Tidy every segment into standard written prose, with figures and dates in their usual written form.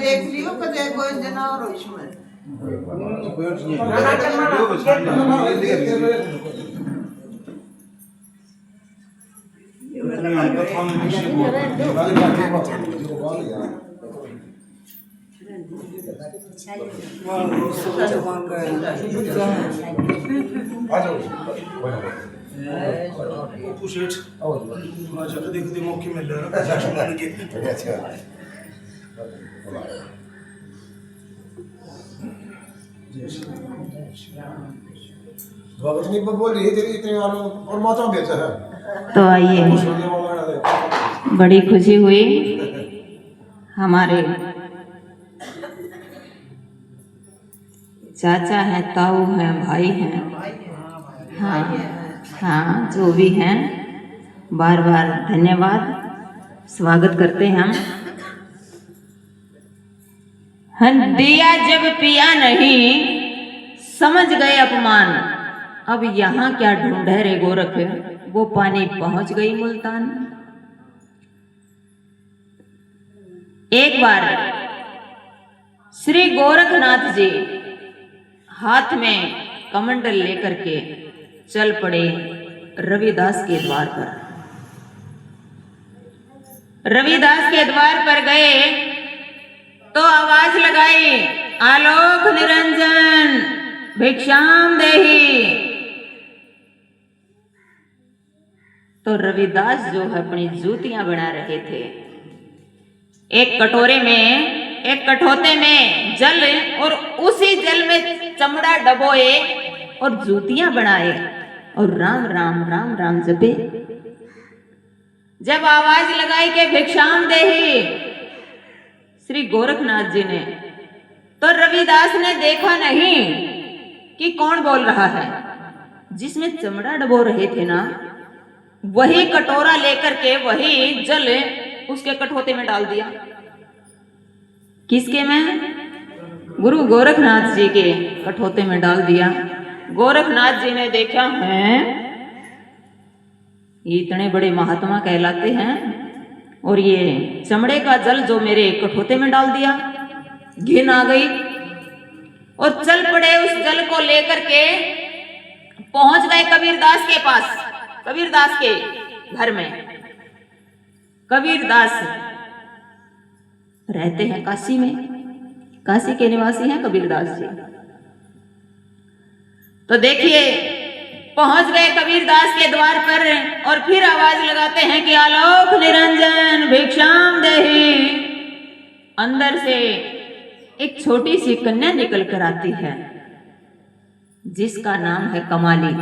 देख लियो कदे कोई जनावर हो इसमें देखते मौके मिल रहा बोल रही है इतने और माता बेचा है। तो आइए, बड़ी खुशी हुई हमारे चाचा हैं, ताऊ हैं, भाई हैं, हाँ हाँ जो भी हैं, बार बार धन्यवाद, स्वागत करते हैं हम। दिया जब पिया नहीं, समझ गए अपमान, अब यहाँ क्या ढूंढे रे गोरख, वो पानी पहुंच गई मुल्तान। एक बार श्री गोरखनाथ जी हाथ में कमंडल लेकर के चल पड़े रविदास के द्वार पर। रविदास के द्वार पर गए तो आवाज लगाई, आलोक निरंजन भिक्षाम देहि। तो रविदास जो है अपनी जूतियां बना रहे थे। एक कटोरे में, एक कठोते में जल और उसी जल में चमड़ा डबोए और जूतियां बनाए और राम राम राम राम जपे। जब आवाज लगाई कि भिक्षाम देहि श्री गोरखनाथ जी ने, तो रविदास ने देखा नहीं कि कौन बोल रहा है। जिसमें चमड़ा डबो रहे थे ना, वही कटोरा लेकर के वही जल उसके कठोते में डाल दिया। किसके में? गुरु गोरखनाथ जी के कठोते में डाल दिया। गोरखनाथ जी ने देखा है इतने बड़े महात्मा कहलाते हैं और ये चमड़े का जल जो मेरे कठोते में डाल दिया। घिन आ गई और चल पड़े उस जल को लेकर के पहुंच गए कबीरदास के पास, कबीरदास के घर में। कबीरदास रहते हैं काशी में, काशी के निवासी हैं कबीरदास जी। तो देखिए पहुंच गए कबीरदास के द्वार पर और फिर आवाज लगाते हैं कि आलोक निरंजन भिक्षाम देहि। अंदर से एक छोटी सी कन्या निकल कर आती है जिसका नाम है कमाली।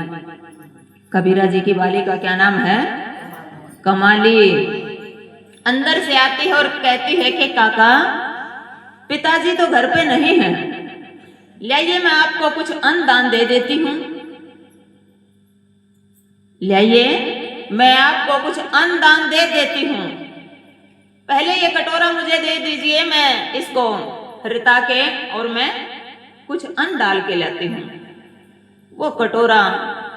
कबीरा जी की बाली का क्या नाम है? कमाली। अंदर से आती है और कहती है कि काका पिताजी तो घर पे नहीं हैं, लाइए मैं आपको कुछ अन्न दान दे देती हूँ। लाइए मैं आपको कुछ अन्न दान दे देती हूँ, पहले ये कटोरा मुझे दे दीजिए, मैं इसको रिता के और मैं कुछ अन्न डाल के लाती हूँ। वो कटोरा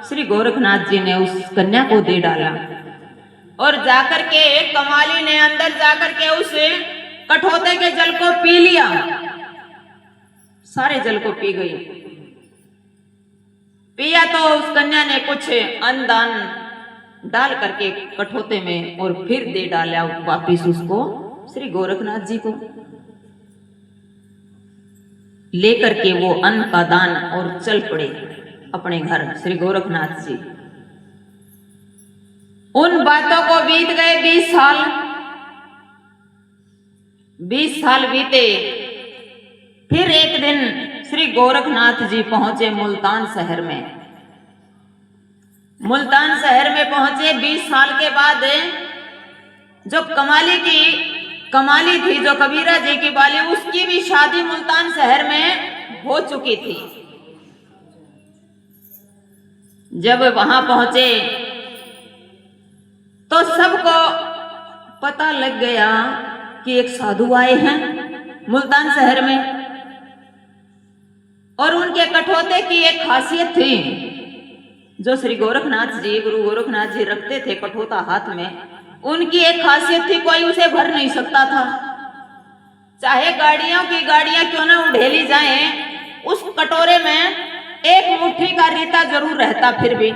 श्री गोरखनाथ जी ने उस कन्या को दे डाला और जाकर के कमाली ने अंदर जाकर के उस कठोते के जल को पी लिया, सारे जल को पी गई। पिया तो उस कन्या ने कुछ अन्न दान डाल करके कठोते में और फिर दे डाला वापिस उसको श्री गोरखनाथ जी को। लेकर के वो अन्न का दान और चल पड़े अपने घर श्री गोरखनाथ जी। उन बातों को बीत गए 20 साल। 20 साल बीते। फिर एक दिन श्री गोरखनाथ जी पहुंचे मुल्तान शहर में। मुल्तान शहर में पहुंचे 20 साल के बाद। जो कमाली थी जो कबीरा जी की बाली, उसकी भी शादी मुल्तान शहर में हो चुकी थी। जब वहां पहुंचे तो सबको पता लग गया कि एक साधु आए हैं मुल्तान शहर में। और उनके कठौते की एक खासियत थी जो श्री गोरखनाथ जी, गुरु गोरखनाथ जी रखते थे कठौता हाथ में। उनकी एक खासियत थी, कोई उसे भर नहीं सकता था। चाहे गाड़ियों की गाड़ियां क्यों ना उड़ेली जाएं, उस कटोरे में एक मुट्ठी का रीता जरूर रहता। फिर भी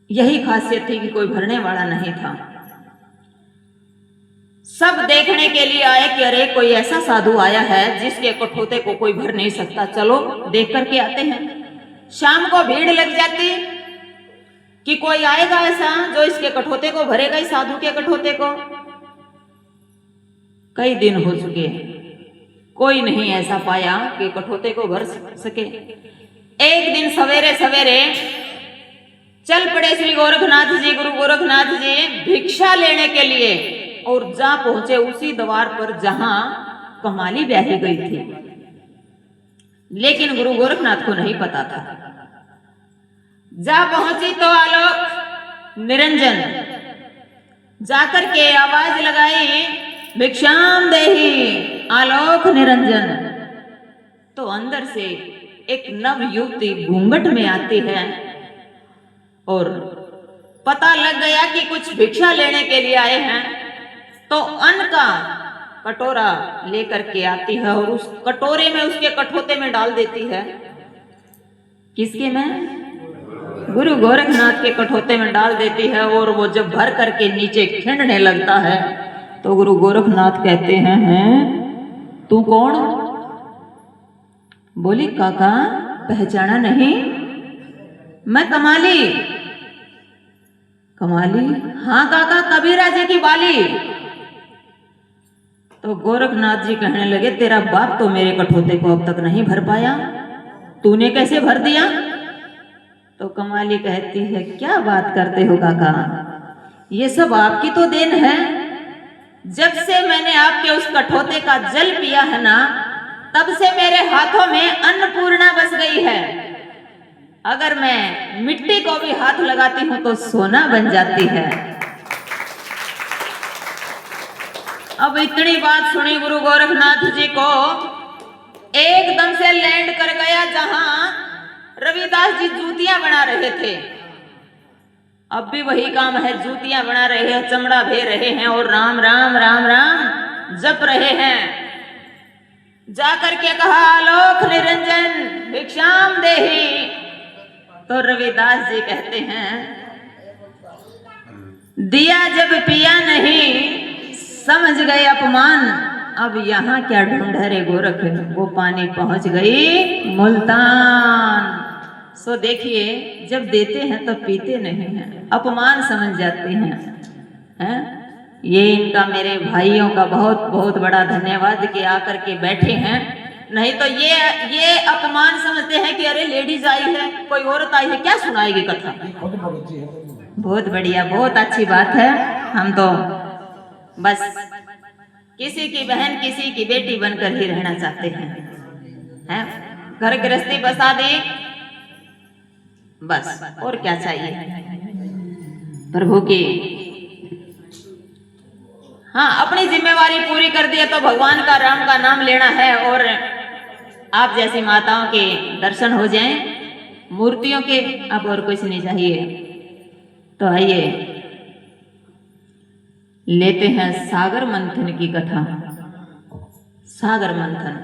यही खासियत थी कि कोई भरने वाला नहीं था। सब देखने के लिए आए कि अरे कोई ऐसा साधु आया है जिसके कठौते को कोई भर नहीं सकता, चलो देख करके आते हैं। शाम को भीड़ लग जाती कि कोई आएगा ऐसा जो इसके कठौते को भरेगा, इस साधु के कठौते को। कई दिन हो चुके हैं, कोई नहीं ऐसा पाया कि कठौते को भर सके। एक दिन सवेरे सवेरे चल पड़े श्री गोरखनाथ जी, गुरु गोरखनाथ जी भिक्षा लेने के लिए, और जा पहुंचे उसी द्वार पर जहां कमाली ब्याही गई थी। लेकिन गुरु गोरखनाथ को नहीं पता था। जा पहुंची तो आलोक निरंजन जाकर के आवाज लगाई, भिक्षाम देहि आलोक निरंजन। तो अंदर से एक नव युवती घूंघट में आती है और पता लग गया कि कुछ भिक्षा लेने के लिए आए हैं। तो अन्न का कटोरा लेकर के आती है और उस कटोरे में उसके कठौते में डाल देती है। किसके में? गुरु गोरखनाथ के कठौते में डाल देती है। और वो जब भर करके नीचे खिंडने लगता है तो गुरु गोरखनाथ कहते हैं तू कौन? बोली काका पहचाना नहीं? मैं कमाली। कमाली? हाँ काका, कबीरा जी की बाली। तो गोरखनाथ जी कहने लगे तेरा बाप तो मेरे कठौते को अब तक नहीं भर पाया, तूने कैसे भर दिया? तो कमाली कहती है क्या बात करते हो काका, ये सब आपकी तो देन है। जब से मैंने आपके उस कठौते का जल पिया है ना, तब से मेरे हाथों में अन्नपूर्णा बस गई है। अगर मैं मिट्टी को भी हाथ लगाती हूं तो सोना बन जाती है। अब इतनी बात सुनी गुरु गोरखनाथ जी को एकदम से लैंड कर गया जहां रविदास जी जूतियां बना रहे थे। अब भी वही काम है, जूतियां बना रहे हैं, चमड़ा भे रहे हैं और राम राम राम राम जप रहे हैं। जाकर के कहा आलोक निरंजन भिक्षाम देहि। तो रविदास जी कहते हैं दिया जब पिया नहीं समझ गए अपमान, अब यहाँ क्या ढूंढ रे गोरख, वो पानी पहुंच गई मुल्तान। सो देखिए जब देते हैं तो पीते नहीं हैं, अपमान समझ जाते हैं। ये इनका मेरे भाइयों का बहुत बहुत बड़ा धन्यवाद कि आकर के बैठे हैं, नहीं तो ये अपमान समझते हैं कि अरे लेडीज आई है, कोई औरत आई है, क्या सुनाएगी कथा। बहुत बढ़िया, बहुत अच्छी बात है। हम तो बस किसी की बहन किसी की बेटी बनकर ही रहना चाहते हैं। घर गृहस्थी बसा दे बस, और क्या चाहिए प्रभु की। हाँ, अपनी जिम्मेवारी पूरी कर दिया तो भगवान का राम का नाम लेना है और आप जैसी माताओं के दर्शन हो जाएं, मूर्तियों के, अब और कुछ नहीं चाहिए। तो आइए लेते हैं सागर मंथन की कथा। सागर मंथन।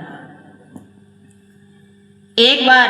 एक बार